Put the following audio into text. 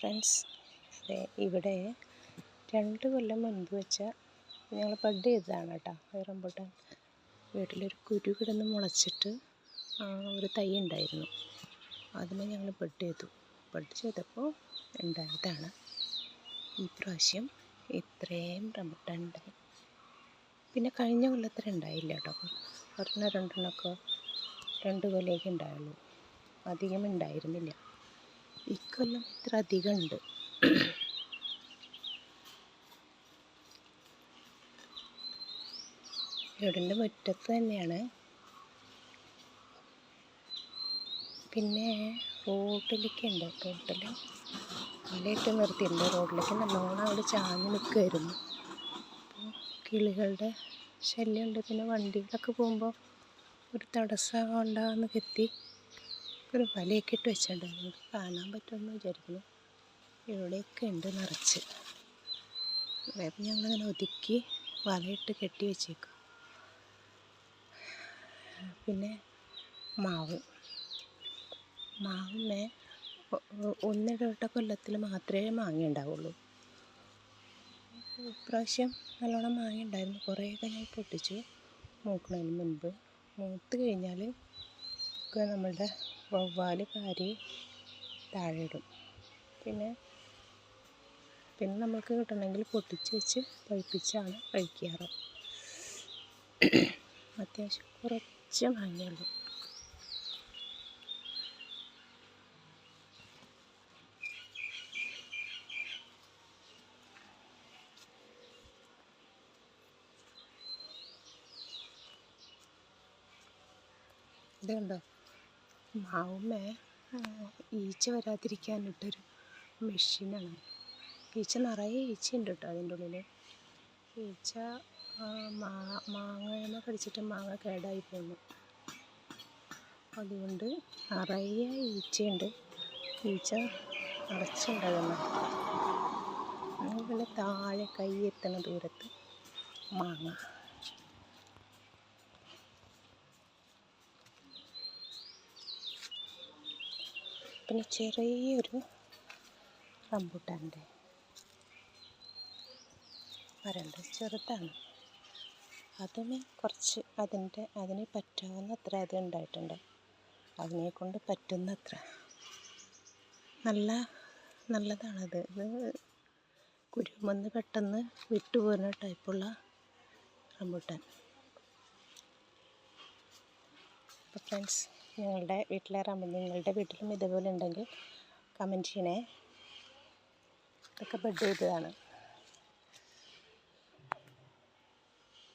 Friends, ഇവിടെ 2 കൊല്ലം മുൻപ് വെച്ച ഞങ്ങൾ ബഡ് ചെയ്തതാണ് കേട്ടോ. റംബൂട്ടാൻ വീട്ടിലൊരു കുരു കിടന്ന് മുളച്ചിട്ട് ഒരു തൈ ഉണ്ടായിരുന്നു. അതിനെ ഞങ്ങൾ ബഡ് ചെയ്തപ്പോൾ ഉണ്ടായതാണ്. ഈ പ്രാവശ്യം ഇത്രയും റംബൂട്ടാൻ ഉണ്ടായി. പിന്നെ കഴിഞ്ഞ കൊല്ലത്തിൽ ഉണ്ടായില്ല കേട്ടോ. ഒരെണ്ണം രണ്ടെണ്ണമൊക്കെ 2 കൊല്ലമൊക്കെ ഉണ്ടായുള്ളൂ, അധികം ഉണ്ടായിരുന്നില്ല. ഇക്കൊല്ലം ഇത്ര അധികം ഉണ്ട്. വീടിൻ്റെ മുറ്റത്ത് തന്നെയാണ്. പിന്നെ റോഡിലേക്ക് ഉണ്ട്. റോഡിൽ വലയിട്ട് നിർത്തിയിട്ടുണ്ട്. റോഡിലേക്ക് നല്ലോണം അവിടെ ചാഞ്ഞ് നിൽക്കുമായിരുന്നു. അപ്പോൾ കിളികളുടെ ശല്യമുണ്ട്. പിന്നെ വണ്ടികളൊക്കെ പോകുമ്പോൾ ഒരു തടസ്സം ഉണ്ടാകുന്ന കരുതി ഒരു വലയൊക്കെ ഇട്ട് വെച്ചിട്ടുണ്ട്. നിങ്ങൾക്ക് കാണാൻ പറ്റുമെന്ന് വിചാരിക്കുന്നു. ഇവിടെയൊക്കെ ഉണ്ട് നിറച്ച്. അപ്പം ഞങ്ങളിങ്ങനെ ഒതുക്കി വലയിട്ട് കെട്ടി വെച്ചേക്കും. പിന്നെ മാവിന്മേ ഒന്നിടവിട്ട കൊല്ലത്തിൽ മാത്രമേ മാങ്ങ ഉണ്ടാവുള്ളൂ. ഇപ്രാവശ്യം നല്ലോണം മാങ്ങ ഉണ്ടായിരുന്നു. കുറേയൊക്കെ ഞാൻ പൊട്ടിച്ചു മൂക്കുന്നതിന് മുൻപ്. മൂത്ത് കഴിഞ്ഞാൽ ഒക്കെ നമ്മളുടെ വവ്വാൽ കാരി താഴെ ഇടും. പിന്നെ നമുക്ക് കിട്ടണമെങ്കിൽ പൊട്ടിച്ച് വെച്ച് പഴുപ്പിച്ചാണ് കഴിക്കാറ്. അത്യാവശ്യം കുറച്ച് മാങ്ങയുള്ളൂ. ഇത് കണ്ടോ, മാവുമ്മേ ഈച്ച വരാതിരിക്കാനിട്ടൊരു മെഷീനാണ്. ഈച്ച നിറയെ ഈച്ചയുണ്ട് കേട്ടോ അതിൻ്റെ ഉള്ളിൽ. ഈച്ച മാങ്ങ കടിച്ചിട്ട് മാങ്ങ കേടായി പോകുന്നു. അതുകൊണ്ട് നിറയെ ഈച്ചയുണ്ട്. ഈച്ച നിറച്ചുണ്ടാകുന്നു. അതുപോലെ താഴെ കൈ എത്തുന്ന ദൂരത്ത് മാങ്ങ. പിന്നെ ചെറിയൊരു റംബൂട്ടാൻ്റെ മരമുണ്ട്, ചെറുതാണ്. അതിന് കുറച്ച് അതിന് പറ്റാവുന്നത്ര അത് ഉണ്ടായിട്ടുണ്ട്. അതിനെക്കൊണ്ട് പറ്റുന്നത്ര നല്ലതാണത്. ഇത് കുരുമന്ന് പെട്ടെന്ന് വിട്ടുപോരുന്ന ടൈപ്പുള്ള റംബൂട്ടാൻ. അപ്പോൾ ഫ്രണ്ട്സ്, നിങ്ങളുടെ വീട്ടിലും ഇതുപോലെ ഉണ്ടെങ്കിൽ കമൻറ്റ് ചെയ്യണേ. ഇതൊക്കെ ബഡ് ചെയ്തതാണ്.